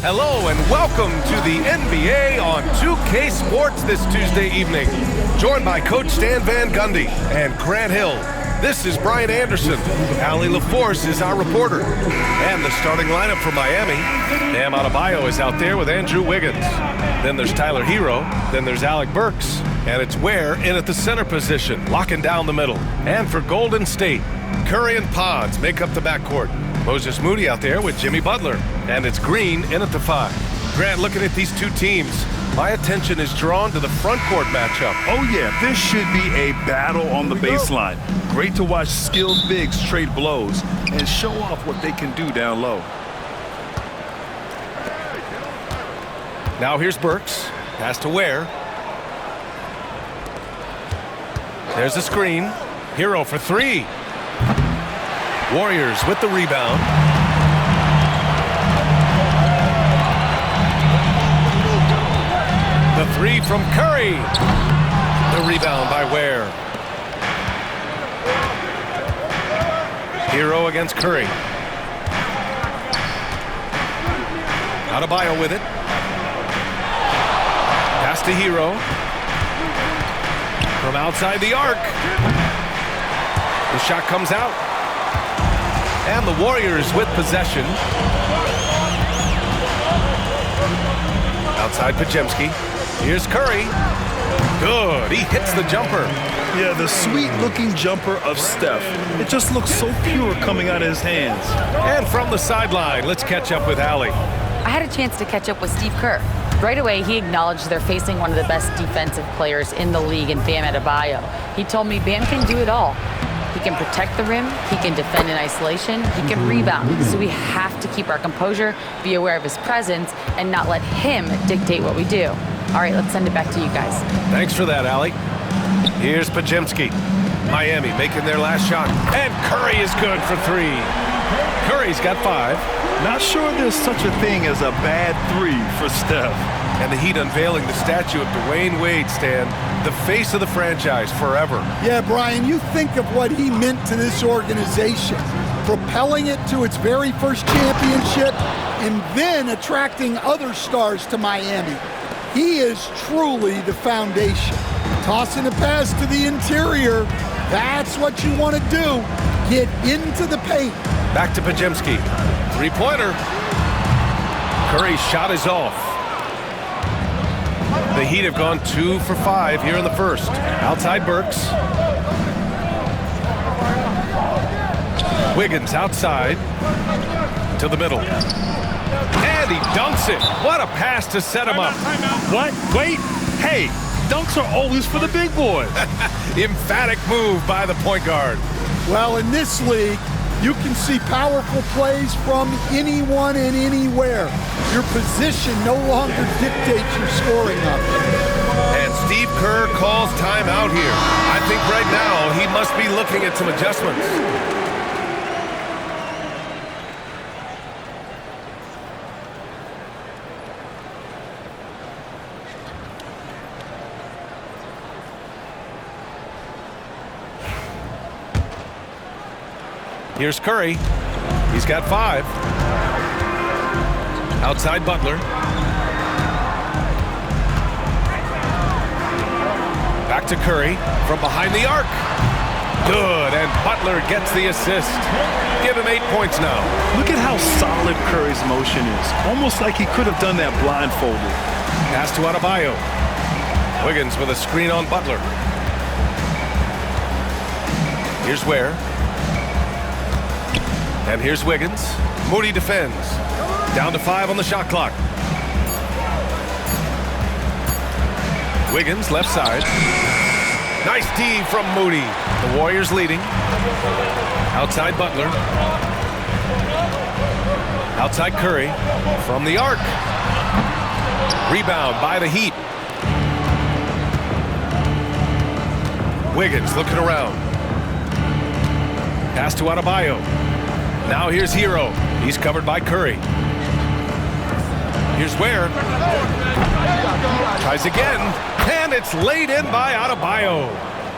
Hello and welcome to the NBA on 2K Sports this Tuesday evening. Joined by Coach Stan Van Gundy and Grant Hill. This is Brian Anderson. Allie LaForce is our reporter. And the starting lineup for Miami. Bam Adebayo is out there with Andrew Wiggins. Then there's Tyler Hero. Then there's Alec Burks. And it's Ware in at the center position, locking down the middle. And for Golden State, Curry and Pods make up the backcourt. Moses Moody out there with Jimmy Butler. And it's Green in at the 5. Grant, looking at these two teams, my attention is drawn to the front court matchup. Oh yeah, this should be a battle on the baseline. Great to watch skilled bigs trade blows and show off what they can do down low. Now here's Burks. Pass to Ware. There's a screen. Hero for 3. Warriors with the rebound. The 3 from Curry. The rebound by Ware. Hero against Curry. Adebayo with it. Pass to Hero. From outside the arc. The shot comes out. And the Warriors with possession. Outside Podziemski. Here's Curry. Good. He hits the jumper. Yeah, the sweet-looking jumper of Steph. It just looks so pure coming out of his hands. And from the sideline, let's catch up with Allie. I had a chance to catch up with Steve Kerr. Right away, he acknowledged they're facing one of the best defensive players in the league in Bam Adebayo. He told me Bam can do it all. He can protect the rim, he can defend in isolation, he can rebound. So we have to keep our composure, be aware of his presence, and not let him dictate what we do. All right, let's send it back to you guys. Thanks for that, Allie. Here's Podziemski. Miami making their last shot. And Curry is good for 3. Curry's got 5. Not sure there's such a thing as a bad 3 for Steph. And the Heat unveiling the statue of Dwayne Wade, Stan, the face of the franchise forever. Yeah, Brian, you think of what he meant to this organization, propelling it to its very first championship and then attracting other stars to Miami. He is truly the foundation. Tossing a pass to the interior, that's what you want to do. Get into the paint. Back to Podziemski. 3-pointer. Curry's shot is off. The Heat have gone 2 for 5 here in the first. Outside Burks. Wiggins outside to the middle. And he dunks it. What a pass to set him up. What? Wait. Hey, dunks are always for the big boys. Emphatic move by the point guard. Well, in this league, you can see powerful plays from anyone and anywhere. Your position no longer dictates your scoring option. And Steve Kerr calls timeout here. I think right now he must be looking at some adjustments. Here's Curry. He's got 5. Outside Butler. Back to Curry from behind the arc. Good, and Butler gets the assist. Give him 8 points now. Look at how solid Curry's motion is. Almost like he could have done that blindfolded. Pass to Adebayo. Wiggins with a screen on Butler. Here's Ware. And here's Wiggins. Moody defends. Down to 5 on the shot clock. Wiggins left side. Nice D from Moody. The Warriors leading. Outside Butler. Outside Curry. From the arc. Rebound by the Heat. Wiggins looking around. Pass to Adebayo. Now here's Hero. He's covered by Curry. Here's Ware. Tries again. And it's laid in by Adebayo.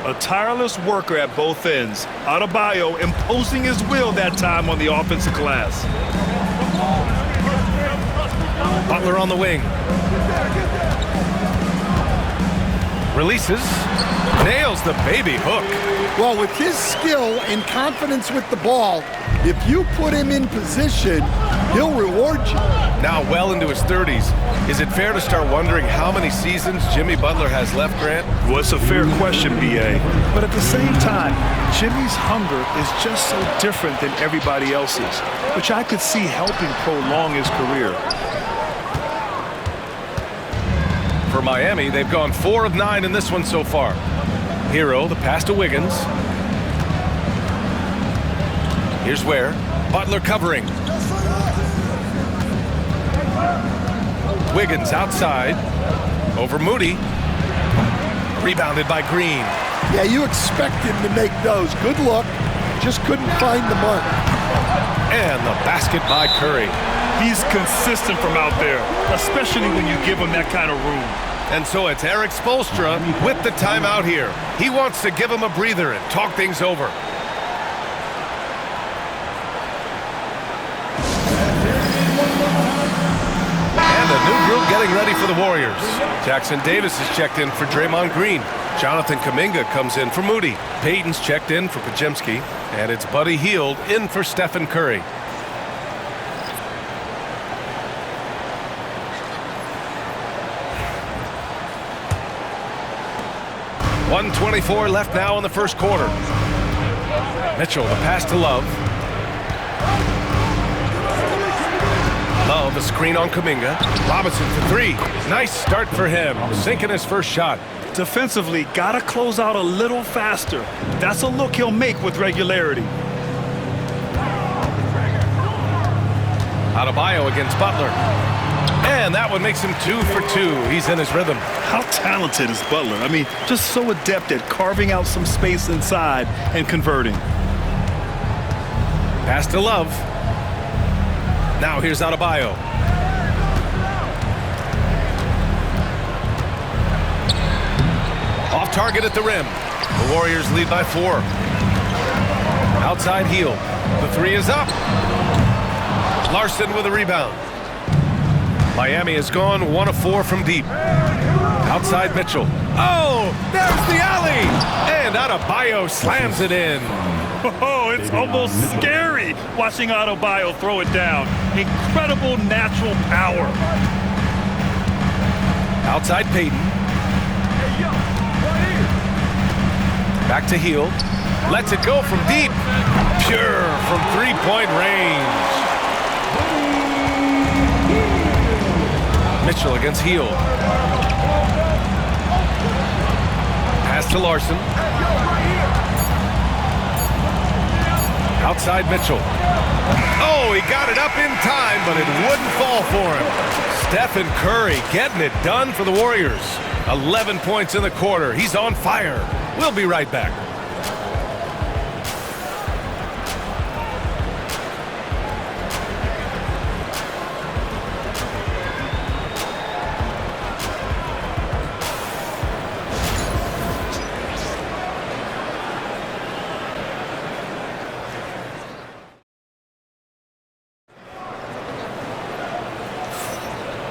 A tireless worker at both ends. Adebayo imposing his will that time on the offensive glass. Butler on the wing. Releases. Nails the baby hook. Well, with his skill and confidence with the ball, if you put him in position, he'll reward you. Now well into his 30s. Is it fair to start wondering how many seasons Jimmy Butler has left, Grant? Well, it's a fair question, B.A. But at the same time, Jimmy's hunger is just so different than everybody else's, which I could see helping prolong his career. For Miami, they've gone 4 of 9 in this one so far. Hero, the pass to Wiggins. Here's where. Butler covering. Wiggins outside. Over Moody. Rebounded by Green. Yeah, you expect him to make those. Good look. Just couldn't find the mark. And the basket by Curry. He's consistent from out there, especially when you give him that kind of room. And so it's Eric Spoelstra with the timeout here. He wants to give him a breather and talk things over. And a new group getting ready for the Warriors. Jackson Davis is checked in for Draymond Green. Jonathan Kuminga comes in for Moody. Payton's checked in for Podziemski. And it's Buddy Hield in for Stephen Curry. .124 left now in the first quarter. Mitchell, the pass to Love. Love, a screen on Kuminga. Robinson for 3. Nice start for him, sinking his first shot. Defensively, gotta close out a little faster. That's a look he'll make with regularity. Adebayo against Butler. And that one makes him 2 for 2. He's in his rhythm. How talented is Butler? I mean, just so adept at carving out some space inside and converting. Pass to Love. Now here's Adebayo. Off target at the rim. The Warriors lead by 4. Outside Hield. The 3 is up. Larson with a rebound. Miami has gone 1 of 4 from deep. Outside Mitchell. Oh, there's the alley! And Adebayo slams it in. Oh, it's almost scary watching Adebayo throw it down. Incredible natural power. Outside Payton. Back to Hield. Lets it go from deep. Pure from 3-point range. Mitchell against Hield. Pass to Larson. Outside Mitchell. Oh, he got it up in time, but it wouldn't fall for him. Stephen Curry getting it done for the Warriors. 11 points in the quarter. He's on fire. We'll be right back.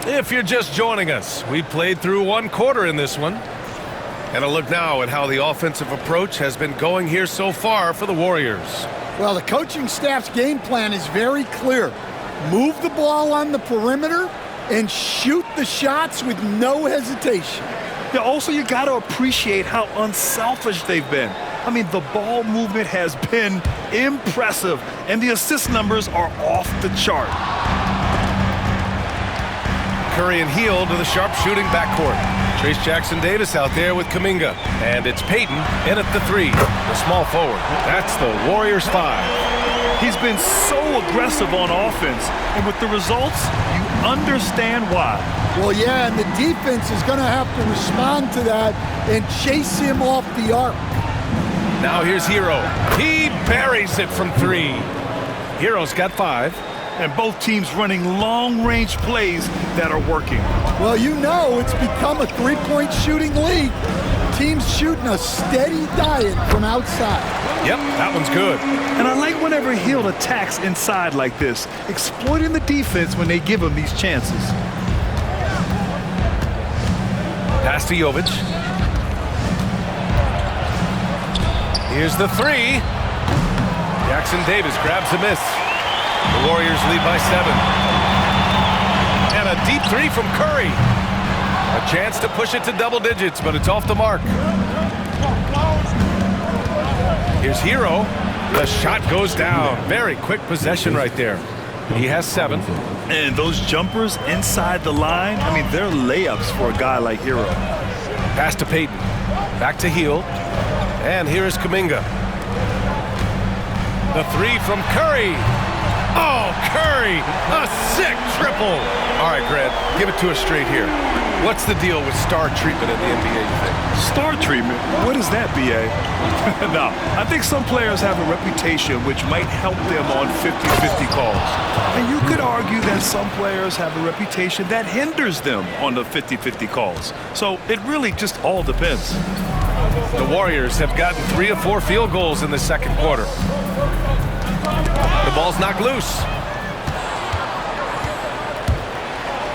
If you're just joining us, we played through 1 quarter in this one. And a look now at how the offensive approach has been going here so far for the Warriors. Well, the coaching staff's game plan is very clear. Move the ball on the perimeter and shoot the shots with no hesitation. Yeah, also, you got to appreciate how unselfish they've been. I mean, the ball movement has been impressive, and the assist numbers are off the chart. Curry and Hield to the sharp-shooting backcourt. Trace Jackson Davis out there with Kuminga. And it's Payton in at the 3, the small forward. That's the Warriors 5. He's been so aggressive on offense, and with the results, you understand why. Well, yeah, and the defense is going to have to respond to that and chase him off the arc. Now here's Hero. He buries it from 3. Hero's got 5. And both teams running long-range plays that are working. Well, you know it's become a 3-point shooting league. Teams shooting a steady diet from outside. Yep, that one's good. And I like whenever Hield attacks inside like this, exploiting the defense when they give him these chances. Pass to Jovic. Here's the three. Jackson Davis grabs a miss. The Warriors lead by 7. And a deep three from Curry. A chance to push it to double digits, but it's off the mark. Here's Hero. The shot goes down. Very quick possession right there. He has 7. And those jumpers inside the line, I mean, they're layups for a guy like Hero. Pass to Payton. Back to Hield. And here is Kuminga. The three from Curry. Oh, Curry! A sick triple. All right, Grant, give it to us straight here. What's the deal with star treatment in the NBA, you think? Star treatment? What is that, B.A.? No, I think some players have a reputation which might help them on 50-50 calls. And you could argue that some players have a reputation that hinders them on the 50-50 calls. So it really just all depends. The Warriors have gotten 3 of 4 field goals in the second quarter. The ball's knocked loose.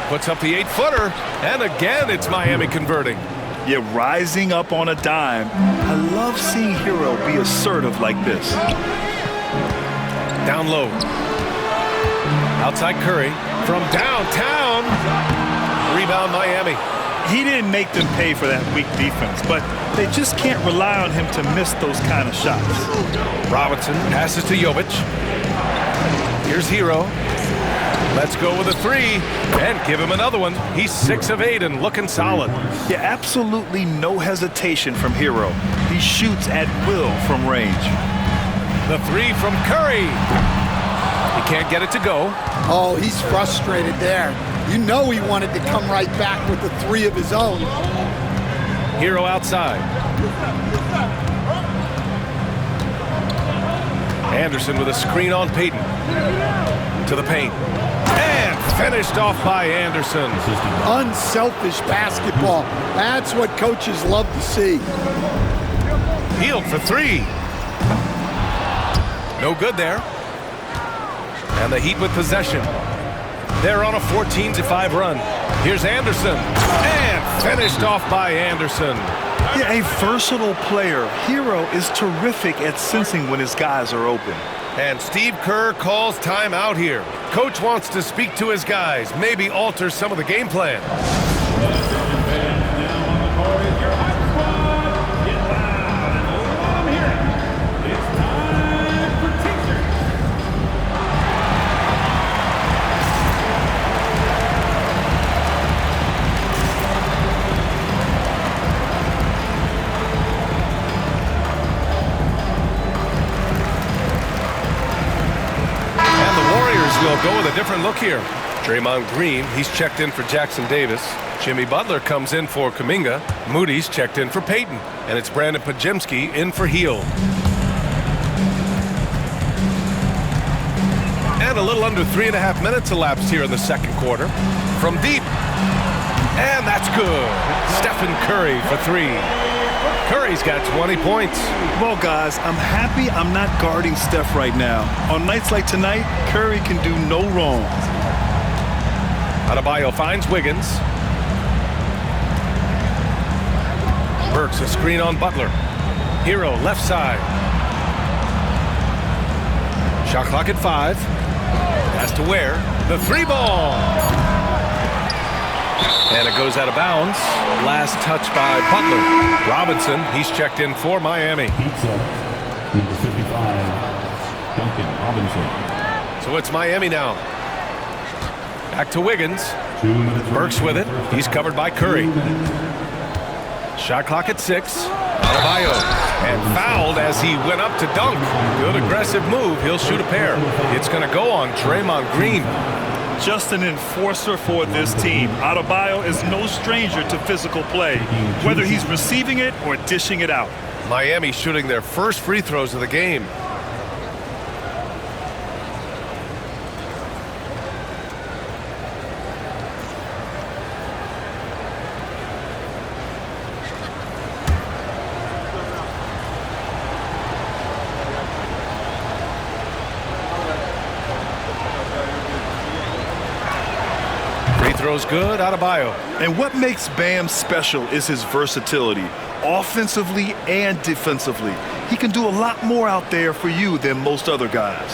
Puts up the 8-footer, and again it's Miami converting. Yeah, rising up on a dime. I love seeing Hero be assertive like this. Down low. Outside Curry. From downtown. Rebound Miami. He didn't make them pay for that weak defense, but they just can't rely on him to miss those kind of shots. Robinson passes to Jovic. Here's Hero. Let's go with a 3 and give him another one. He's 6 of 8 and looking solid. Yeah, absolutely no hesitation from Hero. He shoots at will from range. The 3 from Curry. He can't get it to go. Oh, he's frustrated there. You know he wanted to come right back with the 3 of his own. Hero outside. Anderson with a screen on Payton. To the paint. And finished off by Anderson. Unselfish basketball. That's what coaches love to see. Hield for 3. No good there. And the Heat with possession. They're on a 14-5 run. Here's Anderson. And finished off by Anderson. Yeah, a versatile player. Hero is terrific at sensing when his guys are open. And Steve Kerr calls timeout here. Coach wants to speak to his guys, maybe alter some of the game plan. We'll go with a different look here. Draymond Green, he's checked in for Jackson Davis. Jimmy Butler comes in for Kuminga. Moody's checked in for Payton. And it's Brandon Podziemski in for Hield. And a little under 3.5 minutes elapsed here in the second quarter. From deep. And that's good. Stephen Curry for 3. Curry's got 20 points. Well, guys, I'm happy I'm not guarding Steph right now. On nights like tonight, Curry can do no wrong. Adebayo finds Wiggins. Burks a screen on Butler. Hero left side. Shot clock at 5. Has to Ware. The 3 ball. And it goes out of bounds. Last touch by Butler. Robinson, he's checked in for Miami. Number 55, Duncan Robinson. So it's Miami now. Back to Wiggins. Burks with it. He's covered by Curry. Shot clock at 6. Adebayo. And fouled as he went up to dunk. Good aggressive move. He'll shoot a pair. It's going to go on Draymond Green. Just an enforcer for this team. Adebayo is no stranger to physical play, whether he's receiving it or dishing it out. Miami shooting their first free throws of the game. throw's good, Adebayo. And what makes Bam special is his versatility, offensively and defensively. He can do a lot more out there for you than most other guys.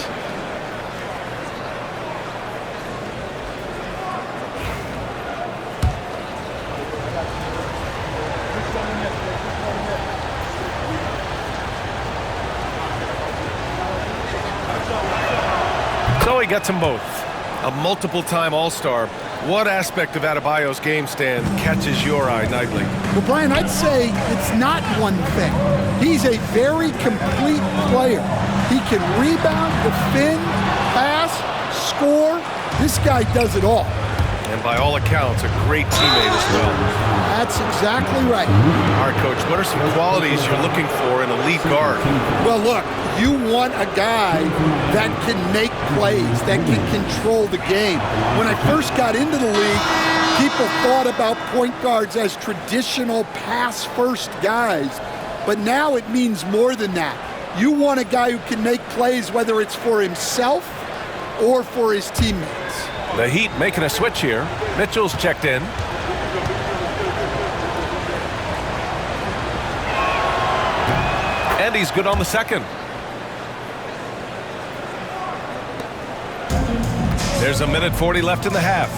So he gets them both. A multiple-time All-Star. What aspect of Adebayo's game stand catches your eye nightly? Well, Brian, I'd say it's not one thing. He's a very complete player. He can rebound, defend, pass, score. This guy does it all. And by all accounts, a great teammate as well. That's exactly right. All right, Coach, what are some qualities you're looking for in a lead guard? Well, look, you want a guy that can make plays, that can control the game. When I first got into the league, people thought about point guards as traditional pass-first guys. But now it means more than that. You want a guy who can make plays, whether it's for himself or for his teammates. The Heat making a switch here. Mitchell's checked in. And he's good on the second. There's a minute 40 left in the half.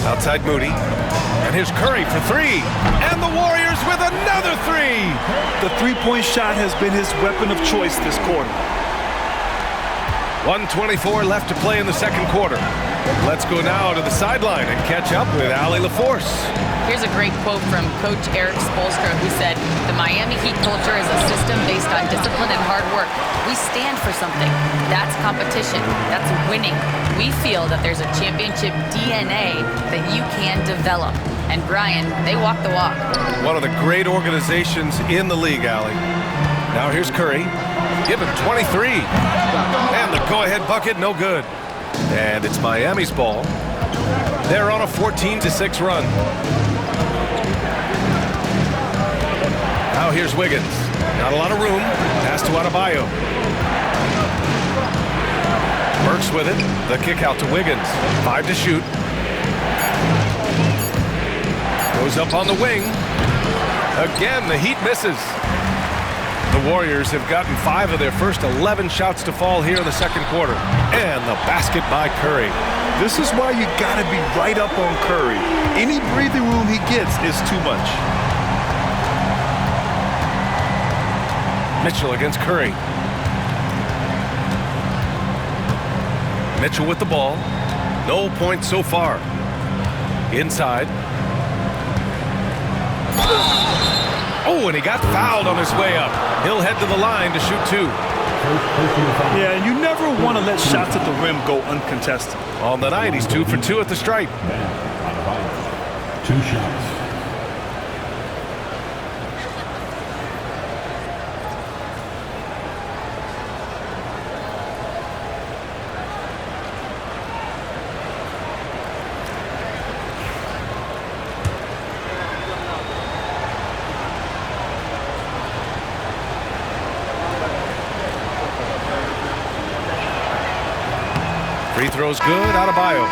Outside Moody. And here's Curry for three. And the Warriors with another three. The three-point shot has been his weapon of choice this quarter. 1:24 left to play in the second quarter. Let's go now to the sideline and catch up with Allie LaForce. Here's a great quote from Coach Eric Spoelstra, who said, "The Miami Heat culture is a system based on discipline and hard work. We stand for something. That's competition. That's winning. We feel that there's a championship DNA that you can develop." And Brian, they walk the walk. One of the great organizations in the league, Allie. Now here's Curry. Give him 23. And the go-ahead bucket, no good. And it's Miami's ball. They're on a 14-6 run. Now here's Wiggins. Not a lot of room. Pass to Adebayo. Burks with it. The kick out to Wiggins. 5 to shoot. Goes up on the wing. Again, the Heat misses. The Warriors have gotten 5 of their first 11 shots to fall here in the second quarter. And the basket by Curry. This is why you gotta be right up on Curry. Any breathing room he gets is too much. Mitchell against Curry. Mitchell with the ball. No points so far. Inside. Oh, and he got fouled on his way up. He'll head to the line to shoot 2. Yeah, and you never want to let shots at the rim go uncontested. On the night, he's 2 for 2 at the stripe. 2 shots. Free throw's good. Adebayo.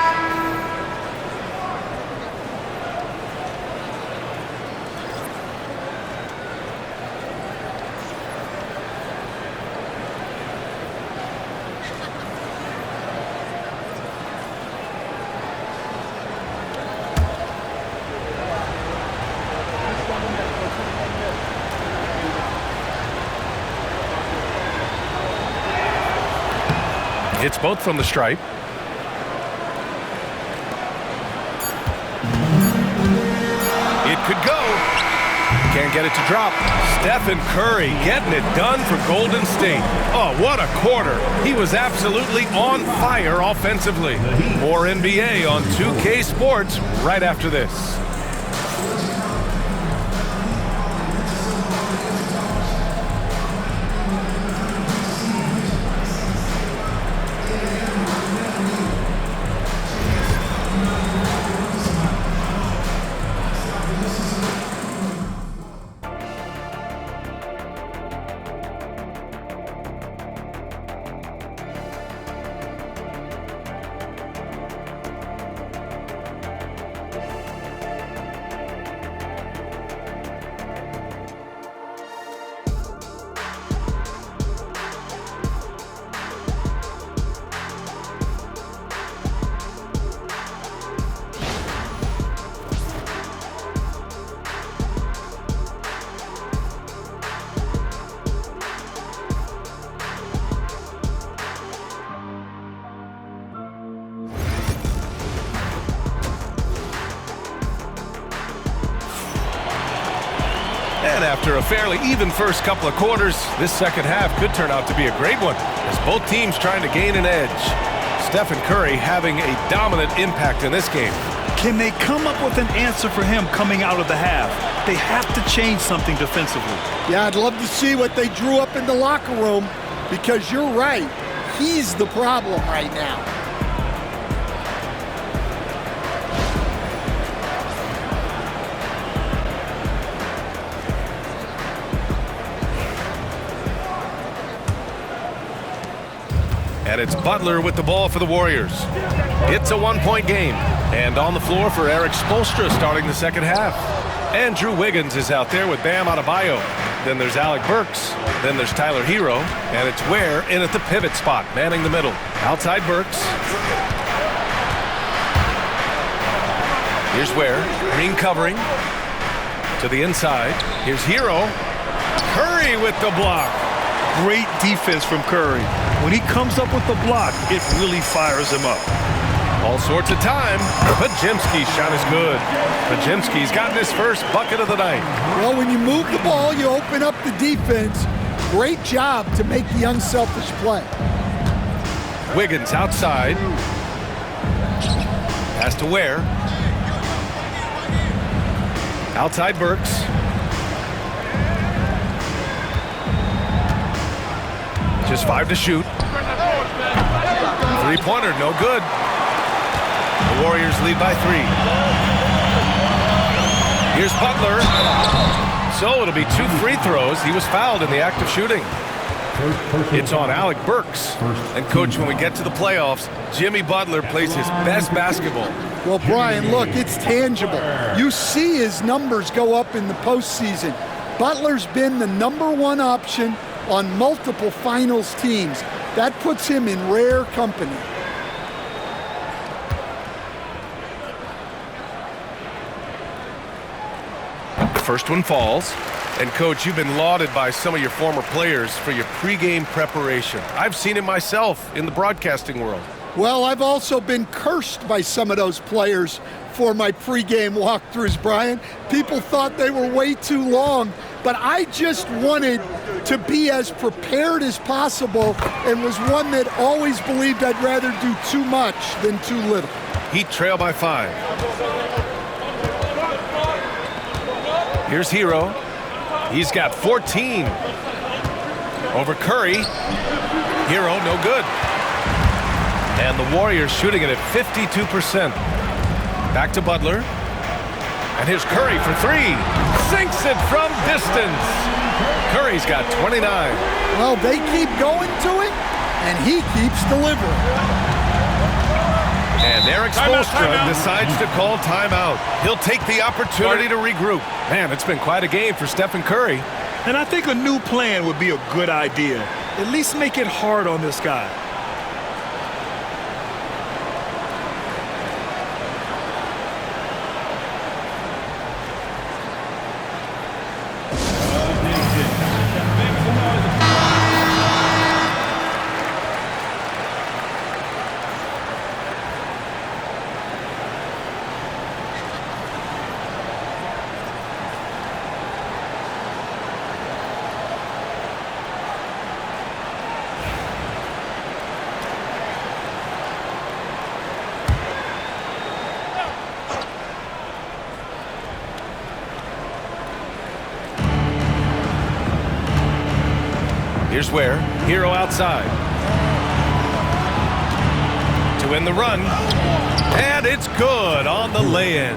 Hits both from the stripe. It could go. Can't get it to drop. Stephen Curry getting it done for Golden State. Oh, what a quarter. He was absolutely on fire offensively. More NBA on 2K Sports right after this. And after a fairly even first couple of quarters, this second half could turn out to be a great one, as both teams trying to gain an edge. Stephen Curry having a dominant impact in this game. Can they come up with an answer for him coming out of the half? They have to change something defensively. Yeah, I'd love to see what they drew up in the locker room, because you're right. He's the problem right now. And it's Butler with the ball for the Warriors. It's a one-point game. And on the floor for Eric Spoelstra starting the second half. Andrew Wiggins is out there with Bam Adebayo. Then there's Alec Burks. Then there's Tyler Hero. And it's Ware in at the pivot spot, manning the middle. Outside Burks. Here's Ware. Green covering. To the inside. Here's Hero. Curry with the block. Great defense from Curry. When he comes up with the block, it really fires him up. All sorts of time. Podziemski's shot is good. Podziemski's gotten his first bucket of the night. Well, when you move the ball, you open up the defense. Great job to make the unselfish play. Wiggins outside. Pass to Ware. Outside Burks. Just 5 to shoot. Three-pointer, no good. The Warriors lead by 3. Here's Butler. So it'll be 2 free throws. He was fouled in the act of shooting. It's on Alec Burks. And, Coach, when we get to the playoffs, Jimmy Butler plays his best basketball. Well, Brian, look, it's tangible. You see his numbers go up in the postseason. Butler's been the #1 option on multiple finals teams. That puts him in rare company. First one falls. And, Coach, you've been lauded by some of your former players for your pregame preparation. I've seen it myself in the broadcasting world. Well, I've also been cursed by some of those players for my pregame walkthroughs, Brian. People thought they were way too long, but I just wanted to be as prepared as possible and was one that always believed I'd rather do too much than too little. Heat trail by 5. Here's Hero. He's got 14. Over Curry. Hero, no good. And the Warriors shooting it at 52%. Back to Butler. And here's Curry for 3. Sinks it from distance. Curry's got 29. Well, they keep going to it, and he keeps delivering. And Eric Spoelstra decides to call timeout. He'll take the opportunity to regroup. Man, it's been quite a game for Stephen Curry. And I think a new plan would be a good idea. At least make it hard on this guy. Here's Ware. Hero outside. To win the run. And it's good on the lay-in.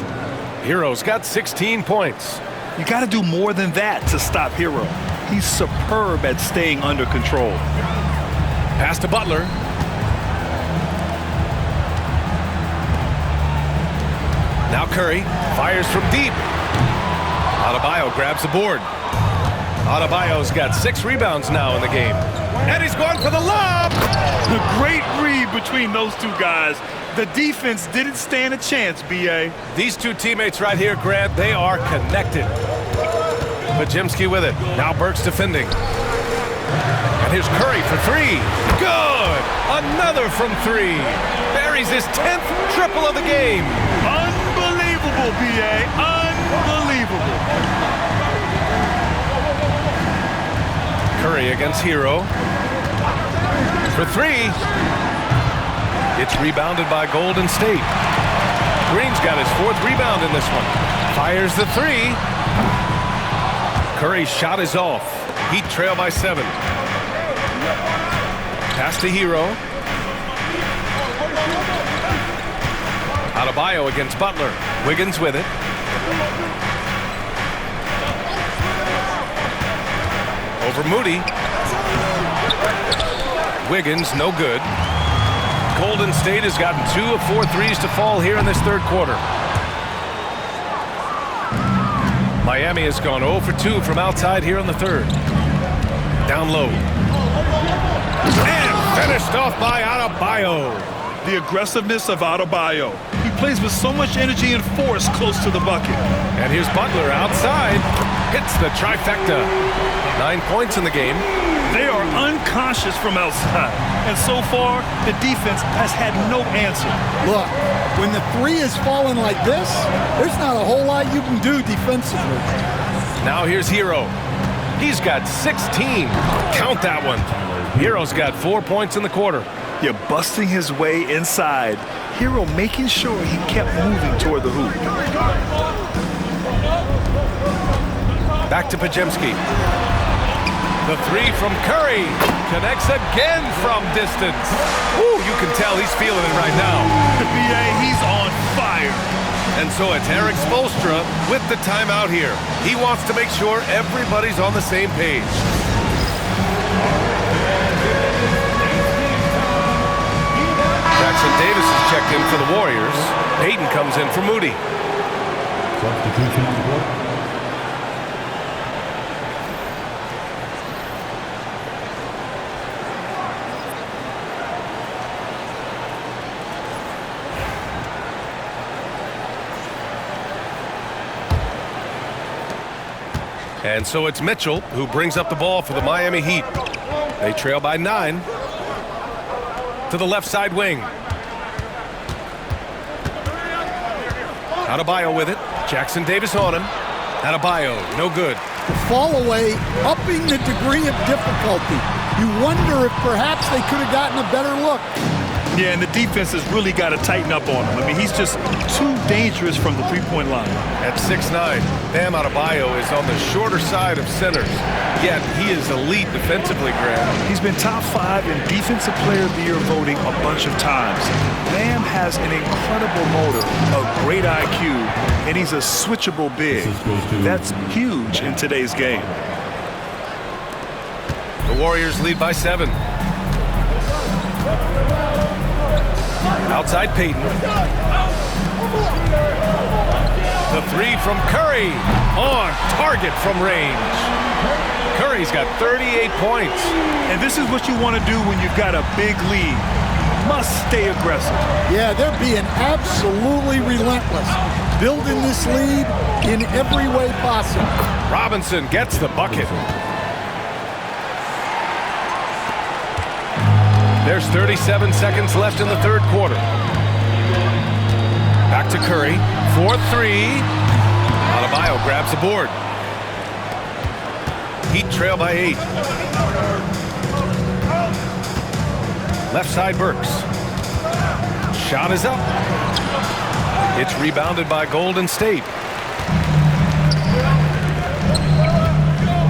Hero's got 16 points. You got to do more than that to stop Hero. He's superb at staying under control. Pass to Butler. Now Curry fires from deep. Adebayo grabs the board. Adebayo's got 6 rebounds now in the game. And he's going for the lob! The great read between those two guys. The defense didn't stand a chance, B.A. These two teammates right here, Grant, they are connected. Podziemski with it. Now Burks defending. And here's Curry for 3. Good! Another from 3. Buries his 10th triple of the game. Unbelievable, B.A. Unbelievable. Curry against Hero. For three. It's rebounded by Golden State. Green's got his 4th rebound in this one. Fires the three. Curry's shot is off. Heat trail by 7. Pass to Hero. Adebayo against Butler. Wiggins with it. Over Moody. Wiggins, no good. Golden State has gotten 2 of 4 threes to fall here in this 3rd quarter. Miami has gone 0 for 2 from outside here in the 3rd. Down low. And finished off by Adebayo. The aggressiveness of Adebayo. He plays with so much energy and force close to the bucket. And here's Butler outside. Hits the trifecta. 9 points in the game. They are unconscious from outside. And so far, the defense has had no answer. Look, when the three is falling like this, there's not a whole lot you can do defensively. Now here's Hero. He's got 16. Count that one. Hero's got 4 points in the quarter. You're busting his way inside. Hero making sure he kept moving toward the hoop. Back to Pajemski. The three from Curry. Connects again from distance. Woo, you can tell he's feeling it right now. The BA, he's on fire. And so it's Eric Spoelstra with the timeout here. He wants to make sure everybody's on the same page. Jackson Davis is checked in for the Warriors. Payton comes in for Moody. Substitution on the court. And so it's Mitchell who brings up the ball for the Miami Heat. They trail by 9. To the left side wing. Adebayo with it. Jackson Davis on him. Adebayo, no good. The fall away, upping the degree of difficulty. You wonder if perhaps they could have gotten a better look. Yeah, and the defense has really got to tighten up on him. I mean, he's just too dangerous from the three-point line. At 6'9", Bam Adebayo is on the shorter side of centers. Yet he is elite defensively, Graham. He's been top 5 in Defensive Player of the Year voting a bunch of times. Bam has an incredible motor, a great IQ, and he's a switchable big. That's huge in today's game. The Warriors lead by 7. Outside Payton. The three from Curry. On target from range. Curry's got 38 points. And this is what you want to do when you've got a big lead. Must stay aggressive. Yeah, they're being absolutely relentless. Building this lead in every way possible. Robinson gets the bucket. There's 37 seconds left in the 3rd quarter. Back to Curry. 4-3. Adebayo grabs the board. Heat trail by 8. Left side Burks. Shot is up. It's rebounded by Golden State.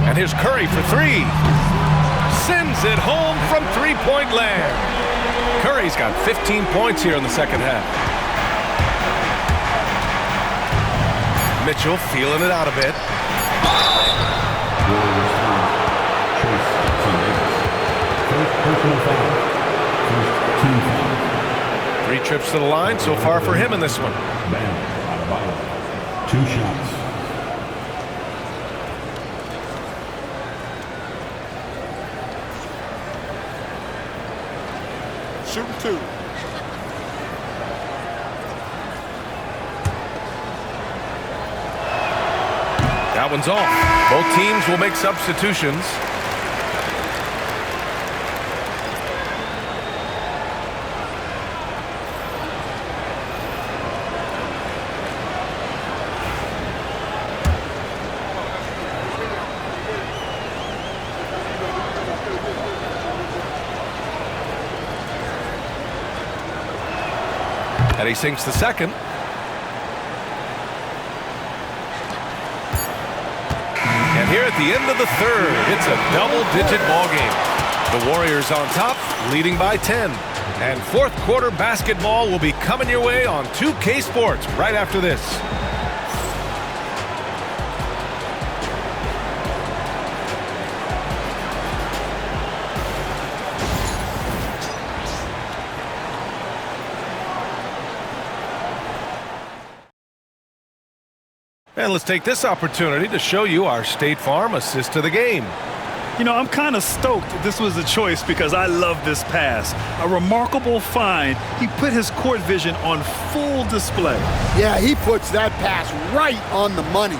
And here's Curry for 3. Sends it home from three-point land. Curry's got 15 points here in the 2nd half. Mitchell feeling it out a bit. Three trips to the line so far for him in this one. Two shots. Shooting 2. That one's off. Both teams will make substitutions. And he sinks the second. And here at the end of the third, it's a double-digit ball game. The Warriors on top, leading by 10. And fourth quarter basketball will be coming your way on 2K Sports right after this. And let's take this opportunity to show you our State Farm assist to the game. You know, I'm kind of stoked this was a choice because I love this pass. A remarkable find. He put his court vision on full display. Yeah, he puts that pass right on the money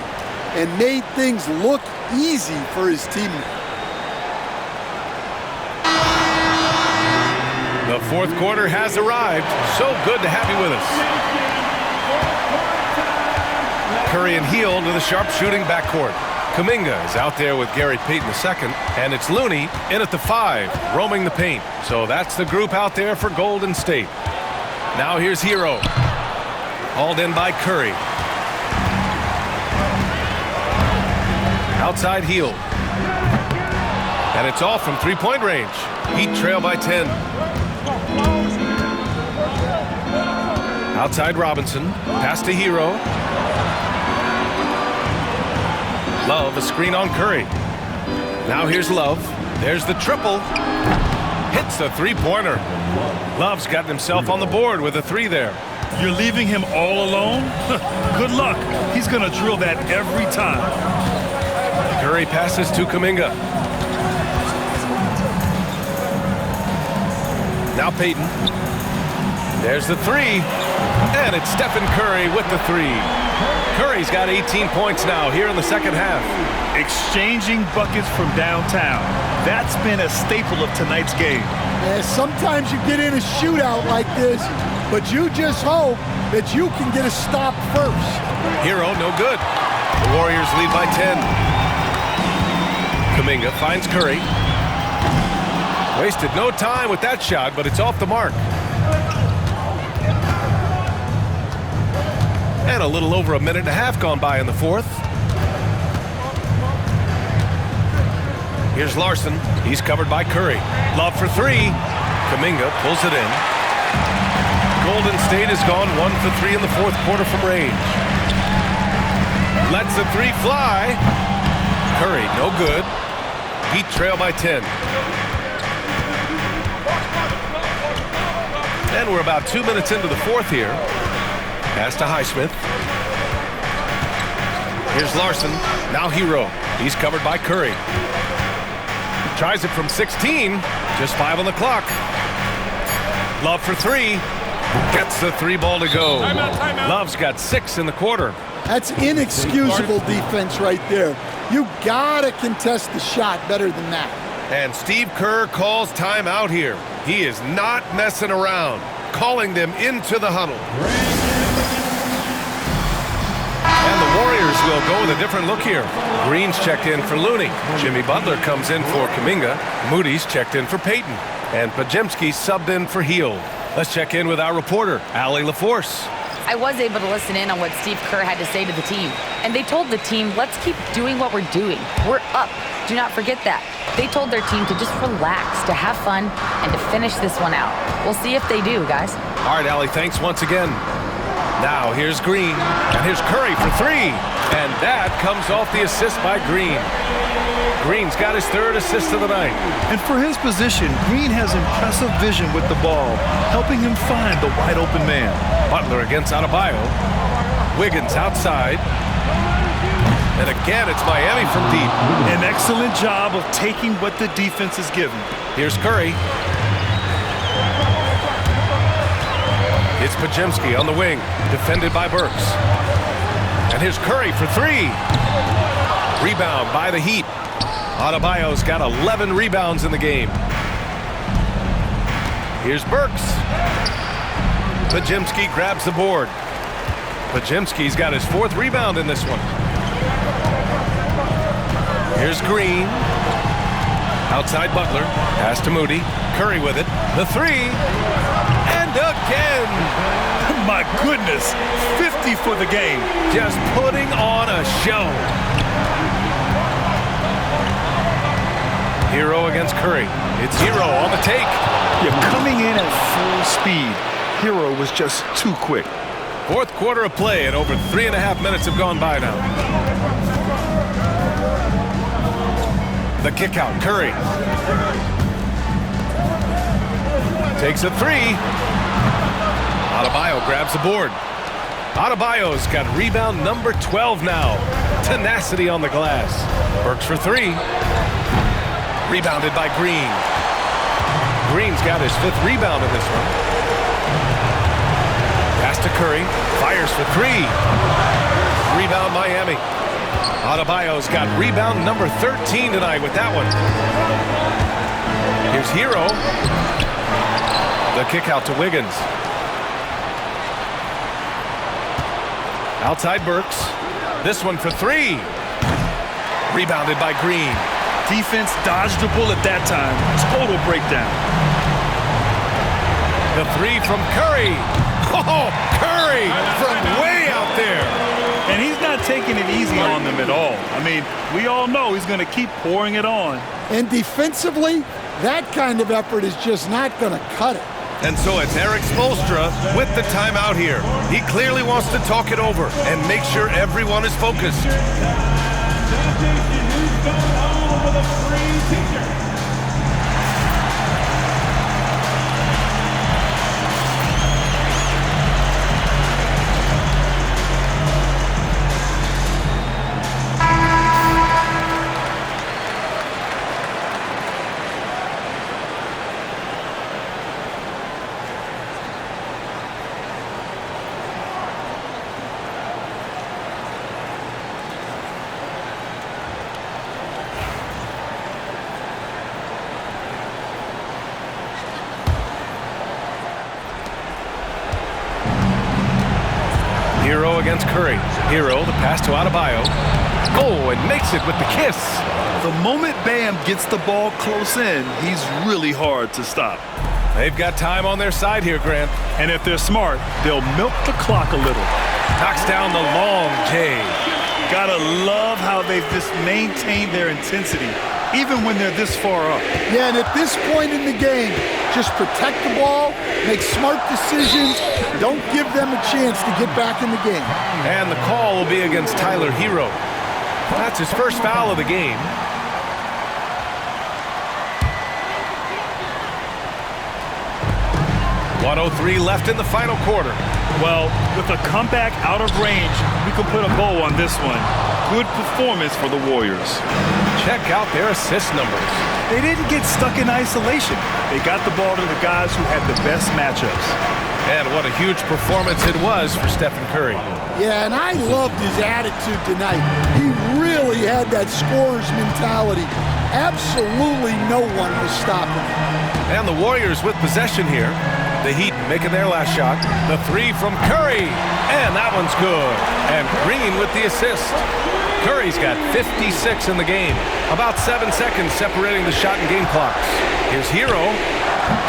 and made things look easy for his teammate. The fourth quarter has arrived. So good to have you with us. Curry and Heel to the sharpshooting backcourt. Kuminga is out there with Gary Payton II, and it's Looney in at the 5, roaming the paint. So that's the group out there for Golden State. Now here's Hero. Hauled in by Curry. Outside Heel. And it's off from three-point range. Heat trail by 10. Outside Robinson. Pass to Hero. Love, a screen on Curry. Now here's Love. There's the triple. Hits the three-pointer. Love's gotten himself on the board with a 3 there. You're leaving him all alone? Good luck. He's going to drill that every time. Curry passes to Kuminga. Now Payton. There's the 3. And it's Stephen Curry with the 3. Curry's got 18 points now here in the second half. Exchanging buckets from downtown. That's been a staple of tonight's game. Yeah, sometimes you get in a shootout like this, but you just hope that you can get a stop first. Hero, no good. The Warriors lead by 10. Kuminga finds Curry. Wasted no time with that shot, but it's off the mark. And a little over a minute and a half gone by in the fourth. Here's Larson. He's covered by Curry. Love for 3. Kuminga pulls it in. Golden State has gone 1 for 3 in the fourth quarter from range. Lets the 3 fly. Curry, no good. Heat trail by 10. And we're about 2 minutes into the fourth here. Pass to Naismith. Here's Larson. Now Hero. He's covered by Curry. Tries it from 16. Just 5 on the clock. Love for 3. Gets the 3 ball to go. Timeout. Love's got 6 in the quarter. That's inexcusable defense right there. You gotta contest the shot better than that. And Steve Kerr calls timeout here. He is not messing around. Calling them into the huddle. And the Warriors will go with a different look here. Green's checked in for Looney. Jimmy Butler comes in for Kuminga. Moody's checked in for Payton. And Pajemski subbed in for Heel. Let's check in with our reporter, Allie LaForce. I was able to listen in on what Steve Kerr had to say to the team. And they told the team, let's keep doing what we're doing. We're up. Do not forget that. They told their team to just relax, to have fun, and to finish this one out. We'll see if they do, guys. All right, Allie, thanks once again. Now here's Green, and here's Curry for 3. And that comes off the assist by Green. Green's got his 3rd assist of the night. And for his position, Green has impressive vision with the ball, helping him find the wide open man. Butler against Adebayo. Wiggins outside. And again, it's Miami from deep. An excellent job of taking what the defense is given. Here's Curry. It's Pajemski on the wing, defended by Burks. And here's Curry for 3. Rebound by the Heat. Adebayo's got 11 rebounds in the game. Here's Burks. Pajemski grabs the board. Pajemski's got his 4th rebound in this one. Here's Green. Outside Butler. Pass to Moody. Curry with it. The 3. And again. my goodness, 50 for the game. Just putting on a show. Hero against Curry. It's Hero on the take. Yeah, coming in at full speed. Hero was just too quick. Fourth quarter of play, and over 3.5 minutes have gone by now. The kick out, Curry. Takes a three. Adebayo grabs the board. Adebayo's got rebound number 12 now. Tenacity on the glass. Burks for three. Rebounded by Green. Green's got his 5th rebound in this one. Pass to Curry. Fires for three. Rebound Miami. Adebayo's got rebound number 13 tonight with that one. Here's Hero. The kick out to Wiggins. Outside Burks. This one for three. Rebounded by Green. Defense dodged the bullet that time. Total breakdown. The three from Curry. Oh, Curry from way out there. And he's not taking it easy on them at all. I mean, we all know he's going to keep pouring it on. And defensively, that kind of effort is just not going to cut it. And so it's Eric Spoelstra with the timeout here. He clearly wants to talk it over and make sure everyone is focused. Hero against Curry. Hero, the pass to Adebayo. Oh, and makes it with the kiss. The moment Bam gets the ball close in, he's really hard to stop. They've got time on their side here, Grant. And if they're smart, they'll milk the clock a little. Knocks down the long J. Gotta love how they've just maintained their intensity, even when they're this far up. Yeah, and at this point in the game, just protect the ball, make smart decisions, don't give them a chance to get back in the game. And the call will be against Tyler Hero. That's his first foul of the game. .103 left in the final quarter. Well, with a comeback out of range, we can put a bow on this one. Good performance for the Warriors. Check out their assist numbers. They didn't get stuck in isolation. They got the ball to the guys who had the best matchups. And what a huge performance it was for Stephen Curry. Yeah, and I loved his attitude tonight. He really had that scorer's mentality. Absolutely no one was stopping him. And the Warriors with possession here. The Heat making their last shot. The three from Curry. And that one's good. And Green with the assist. Curry's got 56 in the game. About 7 seconds separating the shot and game clocks. Here's Hero.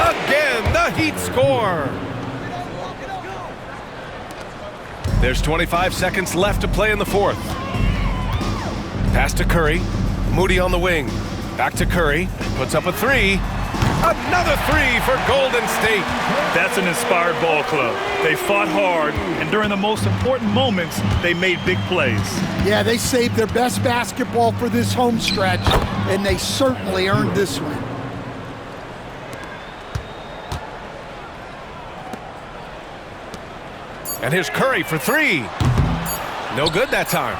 Again, the Heat score. There's 25 seconds left to play in the fourth. Pass to Curry. Moody on the wing. Back to Curry. Puts up a three. Another three for Golden State. That's an inspired ball club. They fought hard, and during the most important moments, they made big plays. Yeah, they saved their best basketball for this home stretch, and they certainly earned this one. And here's Curry for three. No good that time.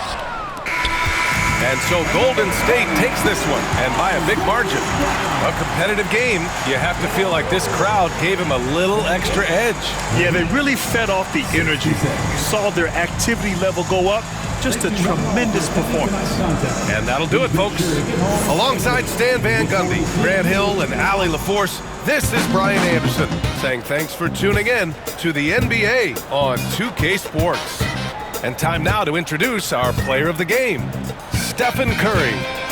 And so Golden State takes this one, and by a big margin. A competitive game, you have to feel like this crowd gave him a little extra edge. Yeah, they really fed off the energy. You saw their activity level go up. Just a tremendous performance. And that'll do it, folks. Alongside Stan Van Gundy, Grant Hill, and Allie LaForce, this is Brian Anderson saying thanks for tuning in to the NBA on 2K Sports. And time now to introduce our player of the game, Stephen Curry.